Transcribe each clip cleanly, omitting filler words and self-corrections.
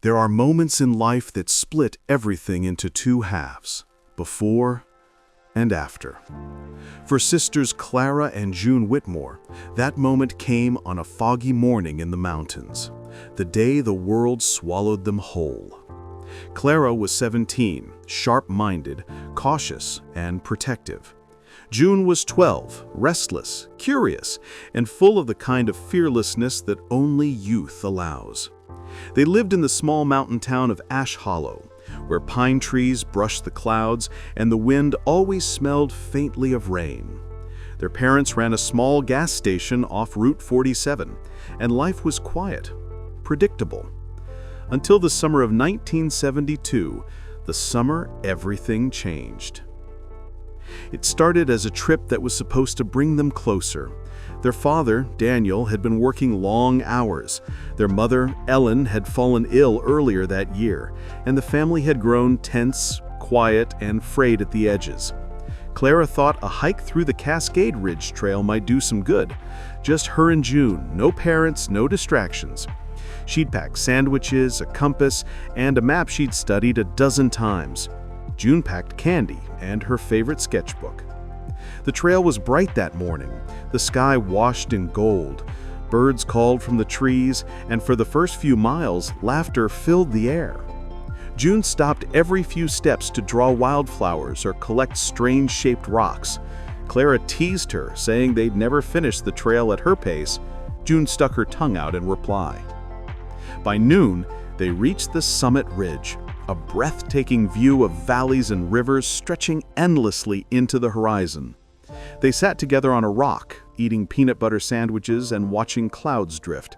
There are moments in life that split everything into two halves, before and after. For sisters Clara and June Whitmore, that moment came on a foggy morning in the mountains, the day the world swallowed them whole. Clara was 17, sharp-minded, cautious, and protective. June was 12, restless, curious, and full of the kind of fearlessness that only youth allows. They lived in the small mountain town of Ash Hollow, where pine trees brushed the clouds and the wind always smelled faintly of rain. Their parents ran a small gas station off Route 47, and life was quiet, predictable. Until the summer of 1972, the summer everything changed. It started as a trip that was supposed to bring them closer. Their father, Daniel, had been working long hours. Their mother, Ellen, had fallen ill earlier that year, and the family had grown tense, quiet, and frayed at the edges. Clara thought a hike through the Cascade Ridge Trail might do some good. Just her and June, no parents, no distractions. She'd packed sandwiches, a compass, and a map she'd studied a dozen times. June packed candy and her favorite sketchbook. The trail was bright that morning, the sky washed in gold. Birds called from the trees, and for the first few miles, laughter filled the air. June stopped every few steps to draw wildflowers or collect strange-shaped rocks. Clara teased her, saying they'd never finish the trail at her pace. June stuck her tongue out in reply. By noon, they reached the summit ridge, a breathtaking view of valleys and rivers stretching endlessly into the horizon. They sat together on a rock, eating peanut butter sandwiches and watching clouds drift.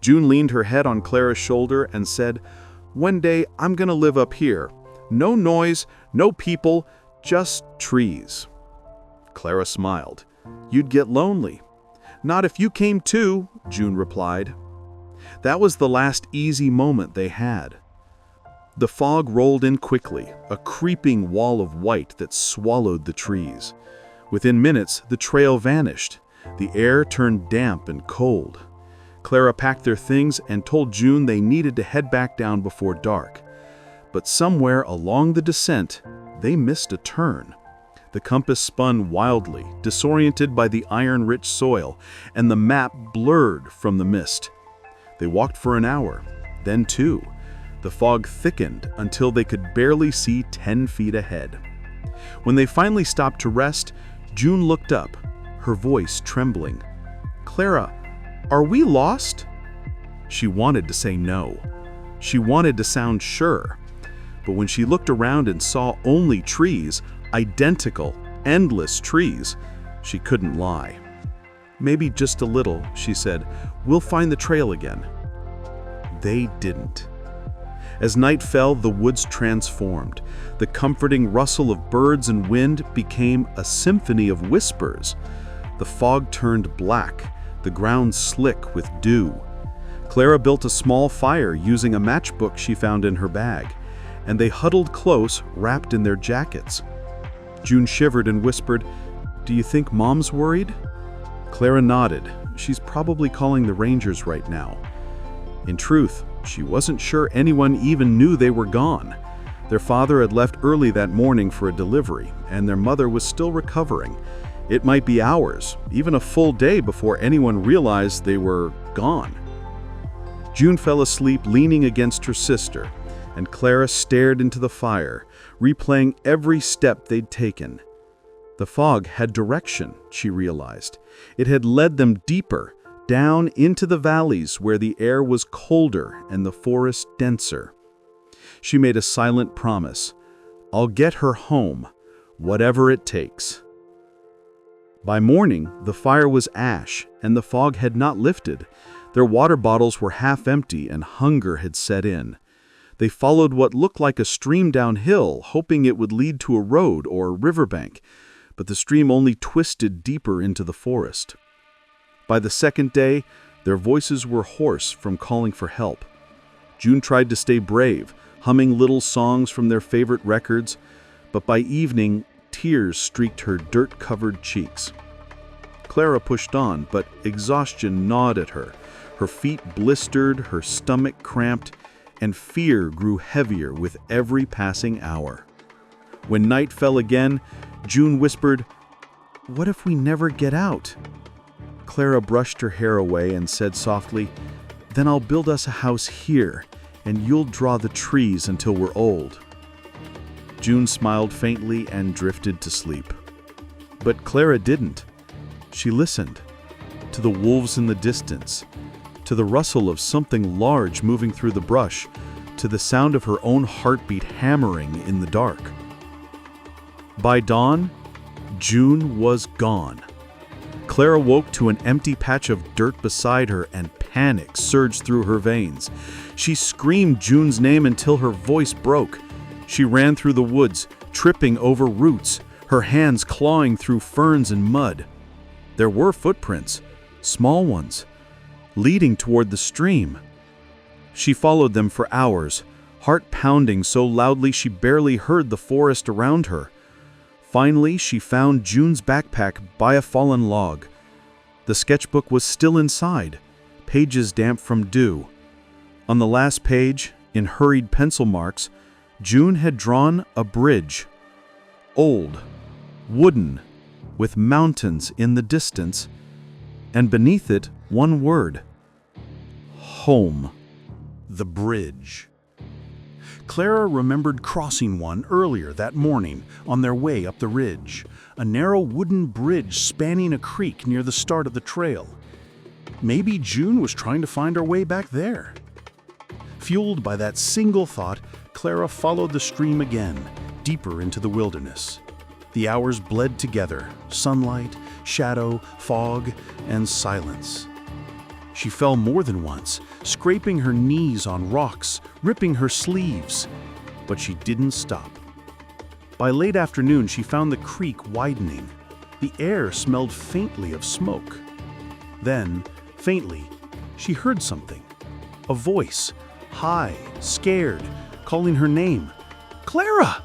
June leaned her head on Clara's shoulder and said, "One day I'm gonna live up here. No noise, no people, just trees." Clara smiled. "You'd get lonely." "Not if you came too," June replied. That was the last easy moment they had. The fog rolled in quickly, a creeping wall of white that swallowed the trees. Within minutes, the trail vanished. The air turned damp and cold. Clara packed their things and told June they needed to head back down before dark. But somewhere along the descent, they missed a turn. The compass spun wildly, disoriented by the iron-rich soil, and the map blurred from the mist. They walked for an hour, then two. The fog thickened until they could barely see 10 feet ahead. When they finally stopped to rest, June looked up, her voice trembling. "Clara, are we lost?" She wanted to say no. She wanted to sound sure. But when she looked around and saw only trees, identical, endless trees, she couldn't lie. "Maybe just a little," she said. "We'll find the trail again." They didn't. As night fell, the woods transformed. The comforting rustle of birds and wind became a symphony of whispers. The fog turned black, the ground slick with dew. Clara built a small fire using a matchbook she found in her bag, and they huddled close, wrapped in their jackets. June shivered and whispered, "Do you think Mom's worried?" Clara nodded. "She's probably calling the rangers right now." In truth, she wasn't sure anyone even knew they were gone. Their father had left early that morning for a delivery, and their mother was still recovering. It might be hours, even a full day before anyone realized they were gone. June fell asleep leaning against her sister, and Clara stared into the fire, replaying every step they'd taken. The fog had direction, she realized. It had led them deeper, down into the valleys where the air was colder and the forest denser. She made a silent promise. "I'll get her home, whatever it takes." By morning, the fire was ash, and the fog had not lifted. Their water bottles were half empty, and hunger had set in. They followed what looked like a stream downhill, hoping it would lead to a road or riverbank, but the stream only twisted deeper into the forest. By the second day, their voices were hoarse from calling for help. June tried to stay brave, humming little songs from their favorite records, but by evening, tears streaked her dirt-covered cheeks. Clara pushed on, but exhaustion gnawed at her. Her feet blistered, her stomach cramped, and fear grew heavier with every passing hour. When night fell again, June whispered, "What if we never get out?" Clara brushed her hair away and said softly, "Then I'll build us a house here, and you'll draw the trees until we're old." June smiled faintly and drifted to sleep. But Clara didn't. She listened to the wolves in the distance, to the rustle of something large moving through the brush, to the sound of her own heartbeat hammering in the dark. By dawn, June was gone. Clara woke to an empty patch of dirt beside her, and panic surged through her veins. She screamed June's name until her voice broke. She ran through the woods, tripping over roots, her hands clawing through ferns and mud. There were footprints, small ones, leading toward the stream. She followed them for hours, heart pounding so loudly she barely heard the forest around her. Finally, she found June's backpack by a fallen log. The sketchbook was still inside, pages damp from dew. On the last page, in hurried pencil marks, June had drawn a bridge. Old, wooden, with mountains in the distance, and beneath it one word: home. The bridge. Clara remembered crossing one earlier that morning on their way up the ridge, a narrow wooden bridge spanning a creek near the start of the trail. Maybe June was trying to find her way back there. Fueled by that single thought, Clara followed the stream again, deeper into the wilderness. The hours bled together, sunlight, shadow, fog, and silence. She fell more than once, scraping her knees on rocks, ripping her sleeves, but she didn't stop. By late afternoon, she found the creek widening. The air smelled faintly of smoke. Then, faintly, she heard something. A voice, high, scared, calling her name. "Clara!"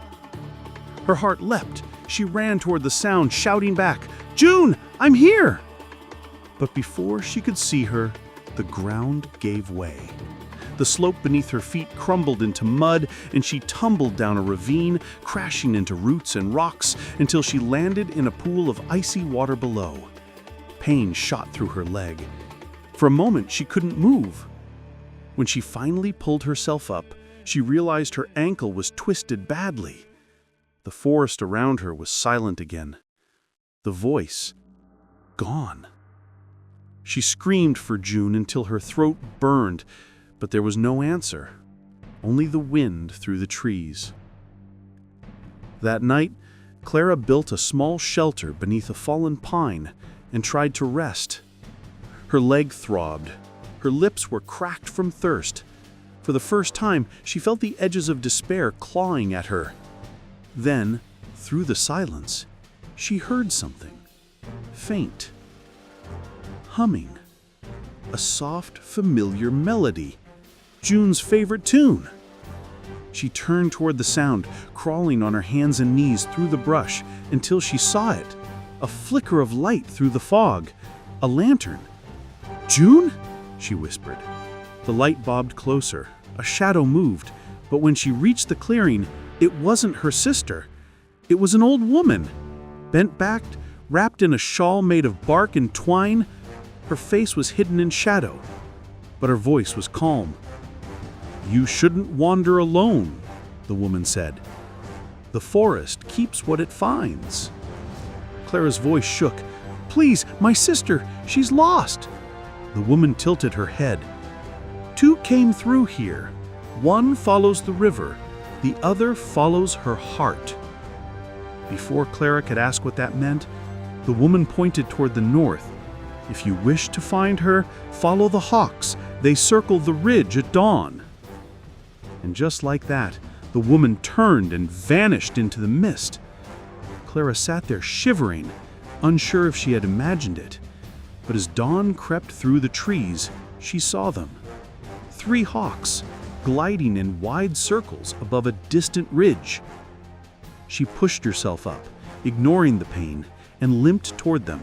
Her heart leapt. She ran toward the sound, shouting back, "June, I'm here!" But before she could see her, the ground gave way. The slope beneath her feet crumbled into mud, and she tumbled down a ravine, crashing into roots and rocks until she landed in a pool of icy water below. Pain shot through her leg. For a moment, she couldn't move. When she finally pulled herself up, she realized her ankle was twisted badly. The forest around her was silent again. The voice, gone. She screamed for June until her throat burned, but there was no answer, only the wind through the trees. That night, Clara built a small shelter beneath a fallen pine and tried to rest. Her leg throbbed. Her lips were cracked from thirst. For the first time, she felt the edges of despair clawing at her. Then, through the silence, she heard something, faint, humming, a soft, familiar melody, June's favorite tune. She turned toward the sound, crawling on her hands and knees through the brush until she saw it, a flicker of light through the fog, a lantern. "June?" she whispered. The light bobbed closer, a shadow moved, but when she reached the clearing, it wasn't her sister. It was an old woman, bent-backed, wrapped in a shawl made of bark and twine. Her face was hidden in shadow, but her voice was calm. "You shouldn't wander alone," the woman said. "The forest keeps what it finds." Clara's voice shook. "Please, my sister, she's lost." The woman tilted her head. "Two came through here. One follows the river, the other follows her heart." Before Clara could ask what that meant, the woman pointed toward the north. "If you wish to find her, follow the hawks. They circle the ridge at dawn." And just like that, the woman turned and vanished into the mist. Clara sat there shivering, unsure if she had imagined it. But as dawn crept through the trees, she saw them. 3 hawks, gliding in wide circles above a distant ridge. She pushed herself up, ignoring the pain, and limped toward them.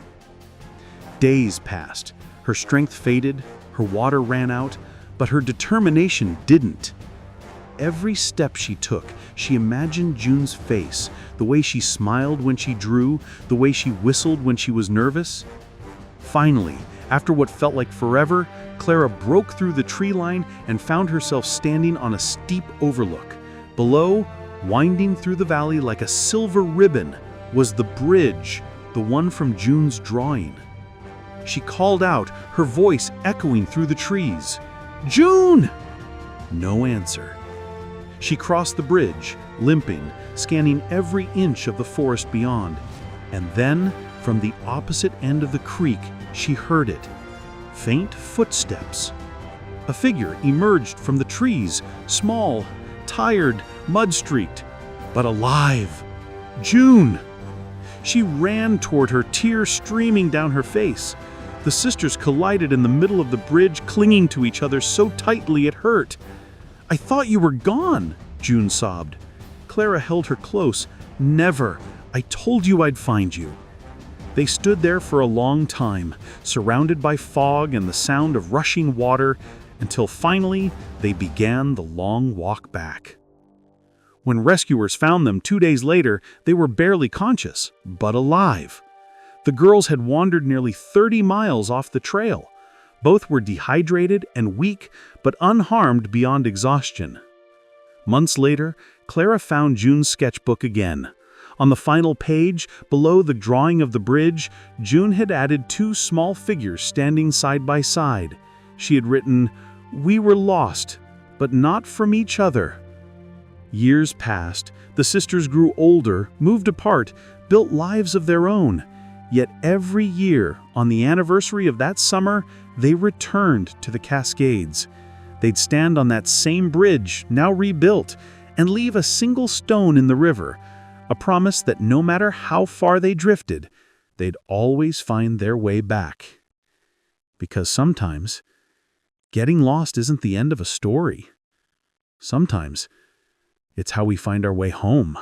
Days passed. Her strength faded, her water ran out, but her determination didn't. Every step she took, she imagined June's face, the way she smiled when she drew, the way she whistled when she was nervous. Finally, after what felt like forever, Clara broke through the tree line and found herself standing on a steep overlook. Below, winding through the valley like a silver ribbon, was the bridge, the one from June's drawing. She called out, her voice echoing through the trees. "June!" No answer. She crossed the bridge, limping, scanning every inch of the forest beyond. And then, from the opposite end of the creek, she heard it. Faint footsteps. A figure emerged from the trees, small, tired, mud-streaked, but alive. June! She ran toward her, tears streaming down her face. The sisters collided in the middle of the bridge, clinging to each other so tightly it hurt. "I thought you were gone," June sobbed. Clara held her close. "Never. I told you I'd find you." They stood there for a long time, surrounded by fog and the sound of rushing water, until finally they began the long walk back. When rescuers found them 2 days later, they were barely conscious, but alive. The girls had wandered nearly 30 miles off the trail. Both were dehydrated and weak, but unharmed beyond exhaustion. Months later, Clara found June's sketchbook again. On the final page, below the drawing of the bridge, June had added 2 small figures standing side by side. She had written, "We were lost, but not from each other." Years passed, the sisters grew older, moved apart, built lives of their own. Yet every year, on the anniversary of that summer, they returned to the Cascades. They'd stand on that same bridge, now rebuilt, and leave a single stone in the river, a promise that no matter how far they drifted, they'd always find their way back. Because sometimes, getting lost isn't the end of a story. Sometimes, it's how we find our way home.